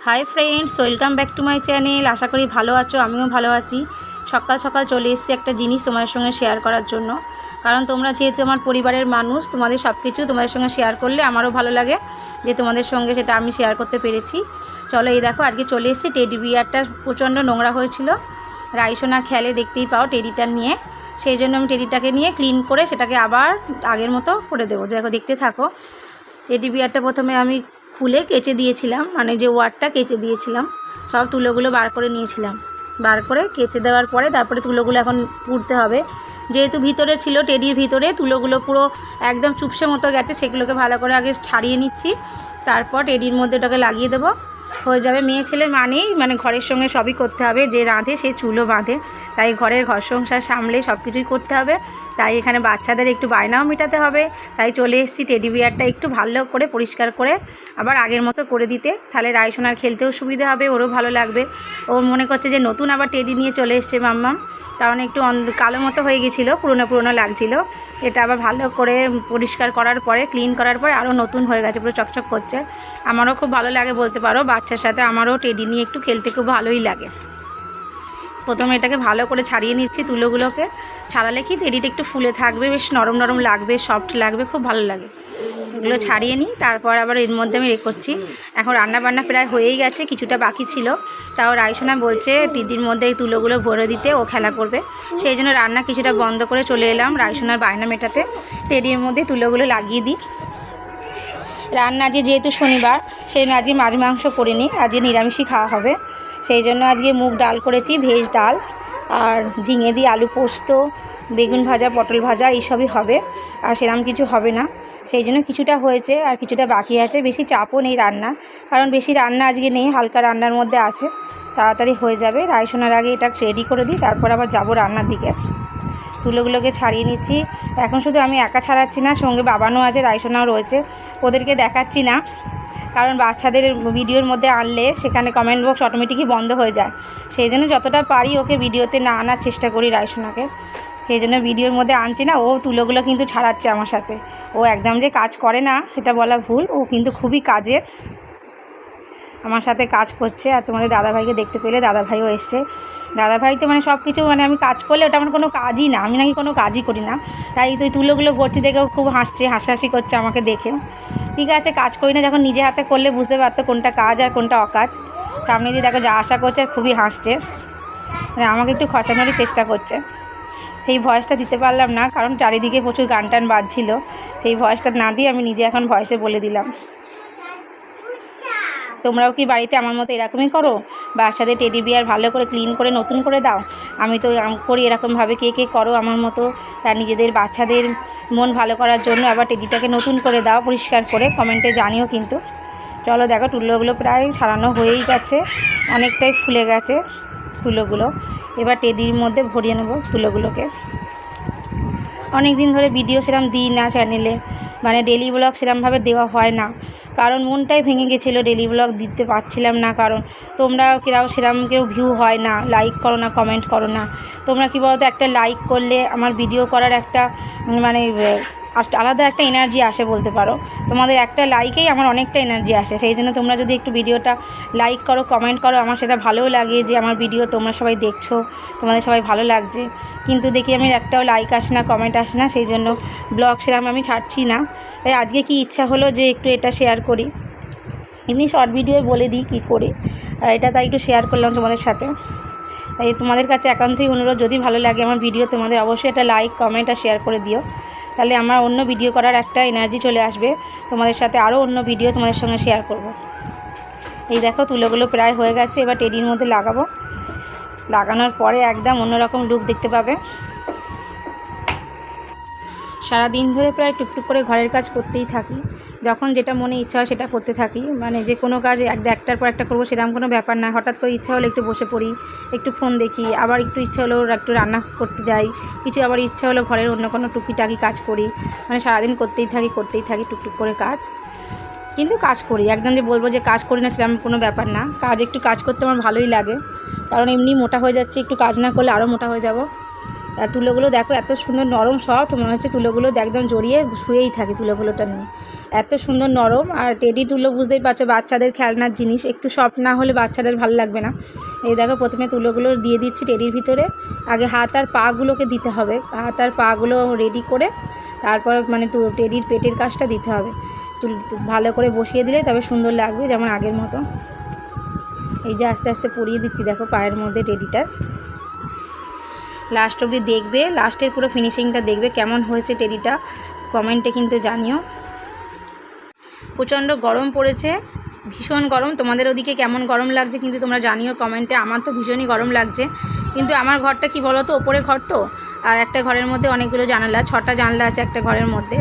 High friends, welcome back to my channel. আশা করি ভালো আছো, আমিও ভালো আছি। সকাল সকাল চলে এসেছি একটা জিনিস তোমাদের সঙ্গে শেয়ার করার জন্য। কারণ তোমরা যেহেতু আমার পরিবারের মানুষ, তোমাদের সব কিছু তোমাদের সঙ্গে শেয়ার করলে আমারও ভালো লাগে যে তোমাদের সঙ্গে সেটা আমি শেয়ার করতে পেরেছি। চলো, এই দেখো আজকে চলে এসেছি। টেডি বিয়ারটা প্রচণ্ড নোংরা হয়েছিল, রাইসোনা খেলে দেখতেই পাও টেডিটা নিয়ে। সেই জন্য আমি টেডিটাকে নিয়ে ক্লিন করে সেটাকে আবার আগের মতো করে দেবো। দেখো, দেখতে থাকো। টেডি বিয়ারটা প্রথমে আমি খুলে কেচে দিয়েছিলাম, মানে যে ওয়ারটা কেচে দিয়েছিলাম, সব তুলোগুলো বার করে নিয়েছিলাম। বার করে কেচে দেওয়ার পরে তারপরে তুলোগুলো এখন পুড়তে হবে। যেহেতু ভিতরে ছিল, টেডির ভিতরে তুলোগুলো পুরো একদম চুপসে মতো গেছে, সেগুলোকে ভালো করে আগে ছাড়িয়ে নিচ্ছি। তারপর টেডির মধ্যে ওটাকে লাগিয়ে দেবো, হয়ে যাবে। মেয়ে ছেলে মানেই মানে ঘরের সঙ্গে সবই করতে হবে। যে রাঁধে সে চুলো বাঁধে, তাই ঘরের ঘর সংসার সামলে সব কিছুই করতে হবে। তাই এখানে বাচ্চাদের একটু বায়নাও মেটাতে হবে। তাই চলে এসেছি টেডি বিয়ারটা একটু ভালো করে পরিষ্কার করে আবার আগের মতো করে দিতে। তাহলে রাইসোনার খেলতেও সুবিধা হবে, ওরও ভালো লাগবে। ওর মনে করছে যে নতুন আবার টেডি নিয়ে চলে এসছে মাম্মাম, কারণ একটু কালো মতো হয়ে গেছিলো, পুরনো পুরনো লাগছিলো। এটা আবার ভালো করে পরিষ্কার করার পরে, ক্লিন করার পরে আরও নতুন হয়ে গেছে, পুরো চকচক করছে। আমারও খুব ভালো লাগে বলতে পারো, বাচ্চার সাথে আমারও টেডি নিয়ে একটু খেলতে খুব ভালোই লাগে। প্রথমে এটাকে ভালো করে ছাড়িয়ে নিচ্ছি তুলোগুলোকে। ছাড়ালে কি টেডিটা একটু ফুলে থাকবে, বেশ নরম নরম লাগবে, সফট লাগবে, খুব ভালো লাগে। এগুলো ছাড়িয়ে নিই, তারপর আবার এর মধ্যে আমি করছি। এখন রান্নাবান্না প্রায় হয়েই গেছে, কিছুটা বাকি ছিল। তাও রাইসোনা বলছে টিডির মধ্যে এই তুলোগুলো ভরে দিতে, ও খেলা করবে। সেই জন্য রান্না কিছুটা বন্ধ করে চলে এলাম রাইসোনার বায়না মেটাতে। টেডির মধ্যে তুলোগুলো লাগিয়ে দিই। রান্না আজকে যেহেতু শনিবার, সেই জন্য আজকে মাছ মাংস করিনি, আজকে নিরামিষই খাওয়া হবে। সেই জন্য আজকে মুগ ডাল করেছি, ভেজ ডাল, আর ঝিঙে দিয়ে আলু পোস্ত, বেগুন ভাজা, পটল ভাজা, এইসবই হবে। আর সেরকম কিছু হবে না। সেই জন্য কিছুটা হয়েছে আর কিছুটা বাকি আছে। বেশি চাপও নেই রান্না, কারণ বেশি রান্না আজকে নেই, হালকা রান্নার মধ্যে আছে, তাড়াতাড়ি হয়ে যাবে। রাইসোনার আগে এটা রেডি করে দিই, তারপর আবার যাব রান্নার দিকে। তুলোগুলোকে ছাড়িয়ে নিচ্ছি। এখন শুধু আমি একা ছাড়াচ্ছি না, সঙ্গে বাবানও আছে, রাইসোনাও রয়েছে। ওদেরকে দেখাচ্ছি না, কারণ বাচ্চাদের ভিডিওর মধ্যে আনলে সেখানে কমেন্ট বক্স অটোমেটিকই বন্ধ হয়ে যায়। সেই জন্য যতটা পারি ওকে ভিডিওতে না আনার চেষ্টা করি রাইসোনাকে। সেই জন্য ভিডিওর মধ্যে আনছি না। ও তুলোগুলো কিন্তু ছাড়াচ্ছে আমার সাথে। ও একদম যে কাজ করে না সেটা বলা ভুল, ও কিন্তু খুবই কাজের, আমার সাথে কাজ করছে। আর তোমাদের দাদাভাইকে দেখতে পেলে, দাদাভাইও এসছে। দাদাভাই তো মানে সব কিছু, মানে আমি কাজ করলে ওটা আমার কোনো কাজই না, আমি নাকি কোনো কাজই করি না। তাই তুই তুলোগুলো ভর্তি দেখেও খুব হাসছে, হাসাহাসি করছে আমাকে দেখে। ঠিক আছে, কাজ করি না যখন নিজে হাতে করলে বুঝতে পারতো কোনটা কাজ আর কোনটা অকাজ। সামনে দিয়ে দেখো যা আশা করছে আর খুবই হাসছে, মানে আমাকে একটু খরচানোরই চেষ্টা করছে। সেই ভয়েসটা দিতে পারলাম না, কারণ চারিদিকে প্রচুর গান টান বাজছিল। সেই ভয়েসটা না দিয়ে আমি নিজে এখন ভয়েসে বলে দিলাম। তোমরাও কি বাড়িতে আমার মতো এরকমই করো? বাচ্চাদের টেডি বিয়ার ভালো করে ক্লিন করে নতুন করে দাও? আমি তো করি এরকমভাবে। কে কে করো আমার মতো? তার নিজেদের বাচ্চাদের মন ভালো করার জন্য আবার টেডিটাকে নতুন করে দাও, পরিষ্কার করে, কমেন্টে জানিও কিন্তু। চলো দেখো, তুলোগুলো প্রায় ছাড়ানো হয়েই গেছে, অনেকটাই ফুলে গেছে তুলোগুলো। এবার টেডির মধ্যে ভরিয়ে নেবো তুলোগুলোকে। অনেক দিন ধরে ভিডিও সেরকম দিই না চ্যানেলে, মানে ডেলি ব্লগ সেরকমভাবে দেওয়া হয় না, কারণ মনটাই ভেঙে গেছিলো, ডেলি ব্লগ দিতে পারছিলাম না। কারণ তোমরা সেরকম কেউ ভিউ হয় না, লাইক করো না, কমেন্ট করো না। তোমরা কী বলো তো, একটা লাইক করলে আমার ভিডিও করার একটা মানে আলাদা একটা এনার্জি আসে বলতে পারো। তোমাদের একটা লাইকেই আমার অনেকটা এনার্জি আসে। সেই জন্য তোমরা যদি একটু ভিডিওটা লাইক করো, কমেন্ট করো, আমার সেটা ভালোও লাগে যে আমার ভিডিও তোমরা সবাই দেখছো, তোমাদের সবাই ভালো লাগছে। কিন্তু দেখি আমি একটাও লাইক আসে না, কমেন্ট আসে না, সেই জন্য ব্লগ সেরকম আমি ছাড়ছি না। তাই আজকে কি ইচ্ছা হলো যে একটু এটা শেয়ার করি। এমনি শর্ট ভিডিও বলে দিই কী করি, আর এটা তাই একটু শেয়ার করলাম তোমাদের সাথে। তাই তোমাদের কাছে একান্তই অনুরোধ, যদি ভালো লাগে আমার ভিডিও, তোমাদের অবশ্যই একটা লাইক, কমেন্ট আর শেয়ার করে দিও। তাহলে আমার অন্য ভিডিও করার একটা এনার্জি চলে আসবে, তোমাদের সাথে আরও অন্য ভিডিও তোমাদের সঙ্গে শেয়ার করব। এই দেখো তুলোগুলো প্রায় হয়ে গেছে, এবার টেডির মধ্যে লাগাবো। লাগানোর পরে একদম অন্যরকম লুক দেখতে পাবে। সারাদিন ধরে প্রায় টুকটুক করে ঘরের কাজ করতেই থাকি, যখন যেটা মনে ইচ্ছা হয় সেটা করতে থাকি। মানে যে কোনো কাজ একটার পর একটা করবো সেরকম কোনো ব্যাপার না। হঠাৎ করে ইচ্ছা হলো একটু বসে পড়ি, একটু ফোন দেখি, আবার একটু ইচ্ছা হলো একটু রান্না করতে যাই, কিছু আবার ইচ্ছা হলো ঘরের অন্য কোনো টুকিটাকি কাজ করি। মানে সারাদিন করতেই থাকি টুকটুক করে কাজ। কিন্তু কাজ করি, একদম যে বলবো যে কাজ করি না সেরকম কোনো ব্যাপার না। একটু কাজ করতে আমার ভালোই লাগে, কারণ এমনি মোটা হয়ে যাচ্ছে, একটু কাজ না করলে আরও মোটা হয়ে যাব। আর তুলোগুলো দেখো এত সুন্দর নরম সফট, মনে হচ্ছে তুলোগুলো একদম জড়িয়ে শুয়েই থাকে তুলোগুলোটা নিয়ে, এত সুন্দর নরম। আর টেডি তুলো বুঝতেই পারছো বাচ্চাদের খেলনার জিনিস, একটু সফট না হলে বাচ্চাদের ভালো লাগবে না। এই দেখো প্রথমে তুলোগুলো দিয়ে দিচ্ছি টেডির ভিতরে, আগে হাত আর পাগুলোকে দিতে হবে, হাত আর পাগুলো রেডি করে তারপর মানে টেডির পেটের কাজটা দিতে হবে। ভালো করে বসিয়ে দিলে তবে সুন্দর লাগবে যেমন আগের মতো। এই যে আস্তে আস্তে পরিয়ে দিচ্ছি দেখো পায়ের মধ্যে টেডিটার। লাস্ট অবধি দেখবে, লাস্টের পুরো ফিনিশিংটা দেখবে কেমন হয়েছে টেডিটা, কমেন্টে কিন্তু জানিও। প্রচণ্ড গরম পড়েছে, ভীষণ গরম। তোমাদের ওদিকে কেমন গরম লাগছে কিন্তু তোমরা জানিও কমেন্টে। আমার তো ভীষণই গরম লাগছে, কিন্তু আমার ঘরটা কি বলো তো, ওপরে ঘর তো, আর একটা ঘরের মধ্যে অনেকগুলো জানালা, 6টা জানলা আছে একটা ঘরের মধ্যে।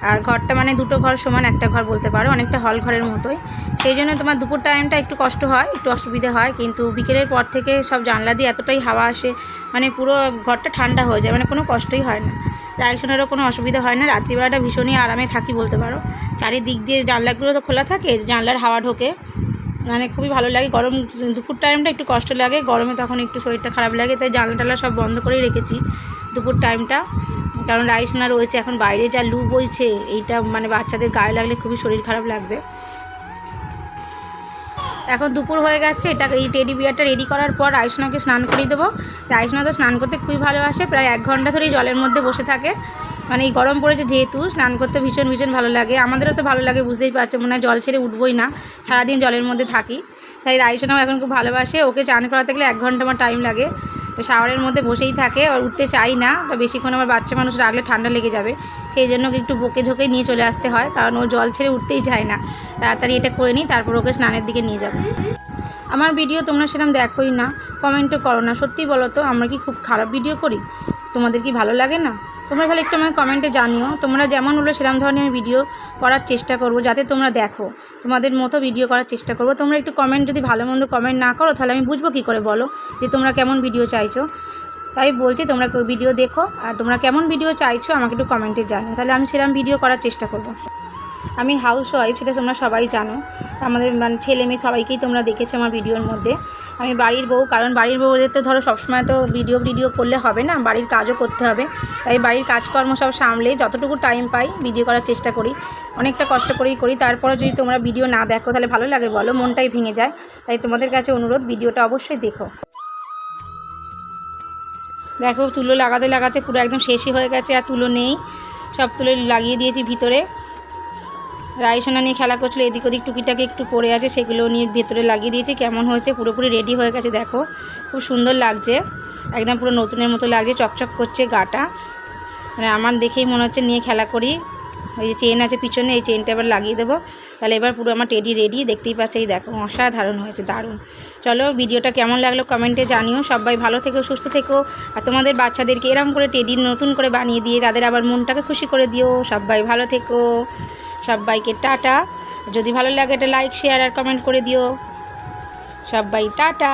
আর ঘরটা মানে দুটো ঘর সমান একটা ঘর বলতে পারো, অনেকটা হল ঘরের মতোই। সেই জন্য তোমার দুপুর টাইমটা একটু কষ্ট হয়, একটু অসুবিধে হয়, কিন্তু বিকেলের পর থেকে সব জানলা দিয়ে এতটাই হাওয়া আসে, মানে পুরো ঘরটা ঠান্ডা হয়ে যায়, মানে কোনো কষ্টই হয় না। রাইসোনারও কোনো অসুবিধা হয় না, রাত্রিবেলাটা ভীষণই আরামে থাকি বলতে পারো। চারিদিক দিয়ে জানলাগুলো তো খোলা থাকে, জানলার হাওয়া ঢোকে, মানে খুবই ভালো লাগে। গরম দুপুর টাইমটা একটু কষ্ট লাগে, গরমে তখন একটু শরীরটা খারাপ লাগে, তাই জানলা টালা সব বন্ধ করেই রেখেছি দুপুর টাইমটা। কারণ রাইসোনা রয়েছে, এখন বাইরে যা লু বইছে, এইটা মানে বাচ্চাদের গায়ে লাগলে খুবই শরীর খারাপ লাগবে। এখন দুপুর হয়ে গেছে, এই টেডি বিয়ারটা রেডি করার পর রাইসোনাকে স্নান করিয়ে দেবো। রাইসোনা তো স্নান করতে খুবই ভালোবাসে, প্রায় 1 ঘন্টা ধরেই জলের মধ্যে বসে থাকে। মানে এই গরম পড়েছে যেহেতু, স্নান করতে ভীষণ ভীষণ ভালো লাগে, আমাদেরও তো ভালো লাগে, বুঝতেই পারছো, মনে হয় জল ছেড়ে উঠবোই না, সারাদিন জলের মধ্যে থাকি। তাই রাইসোনাও এখন খুব ভালোবাসে, ওকে চান করাতে গেলে 1 ঘন্টা আমার টাইম লাগে। তো শাওয়ারের মধ্যে বসেই থাকে, আর উঠতে চাই না, তো বেশিক্ষণ আমার বাচ্চা মানুষ রাখলে ঠান্ডা লেগে যাবে, সেই জন্য ওকে একটু বকে ঝোঁকে নিয়ে চলে আসতে হয়, কারণ ও জল ছেড়ে উঠতেই চায় না। তাড়াতাড়ি এটা করে নিই, তারপর ওকে স্নানের দিকে নিয়ে যাবো। আমার ভিডিও তোমরা সেরকম দেখোই না, কমেন্টও করো না, সত্যি বলো তো আমরা কি খুব খারাপ ভিডিও করি? তোমাদের কি ভালো লাগে না? তোমরা তাহলে একটু আমাকে কমেন্টে জানিও। তোমরা যেমন হলো সেরকম ধরনের আমি ভিডিও করার চেষ্টা করব, যাতে তোমরা দেখো, তোমাদের মতো ভিডিও করার চেষ্টা করব। তোমরা একটু কমেন্ট যদি ভালো মন্দ কমেন্ট না করো, তাহলে আমি বুঝবো কী করে বলো যে তোমরা কেমন ভিডিও চাইছো। তাই বলছি তোমরা ভিডিও দেখো, আর তোমরা কেমন ভিডিও চাইছো আমাকে একটু কমেন্টে জানিও, তাহলে আমি সেরকম ভিডিও করার চেষ্টা করব। আমি হাউস ওয়াইফ, সেটা তোমরা সবাই জানো, আমাদের মানে ছেলে মেয়ে সবাইকেই তোমরা দেখেছো আমার ভিডিওর মধ্যে। আমি বাড়ির বউ, কারণ বাড়ির বউদের তো ধরো সবসময় তো ভিডিও করলে হবে না, বাড়ির কাজও করতে হবে, তাই বাড়ির কাজকর্ম সব সামলে যতটুকু টাইম পাই ভিডিও করার চেষ্টা করি, অনেকটা কষ্ট করেই করি। তারপরে যদি তোমরা ভিডিও না দেখো তাহলে ভালো লাগে বলো, মনটাই ভেঙে যায়। তাই তোমাদের কাছে অনুরোধ, ভিডিওটা অবশ্যই দেখো। দেখো তুলো লাগাতে লাগাতে পুরো একদম শেষই হয়ে গেছে, আর তুলো নেই, সব তুলো লাগিয়ে দিয়েছি ভিতরে। রাইসোনা নিয়ে খেলা করছিল, এদিক ওদিক টুকিটাকি একটু পড়ে আছে, সেগুলো নিয়ে ভেতরে লাগিয়ে দিয়েছি। কেমন হয়েছে, পুরোপুরি রেডি হয়ে গেছে দেখো, খুব সুন্দর লাগছে, একদম পুরো নতুনের মতো লাগছে, চকচক করছে গাটা, মানে আমার দেখেই মনে হচ্ছে নিয়ে খেলা করি। ওই যে চেন আছে পিছনে, এই চেনটা এবার লাগিয়ে দেবো, তাহলে এবার পুরো আমার টেডি রেডি, দেখতেই পাচ্ছে, এই দেখো অসাধারণ হয়েছে, দারুণ। চলো ভিডিওটা কেমন লাগলো কমেন্টে জানিও। সবাই ভালো থেকো, সুস্থ থেকো, আর তোমাদের বাচ্চাদেরকে এরম করে টেডি নতুন করে বানিয়ে দিয়ে তাদের আবার মনটাকে খুশি করে দিও। সবাই ভালো থেকো, সবাইকে টাটা। যদি ভালো লাগে এটা লাইক শেয়ার আর কমেন্ট করে দিও। সবাই টাটা।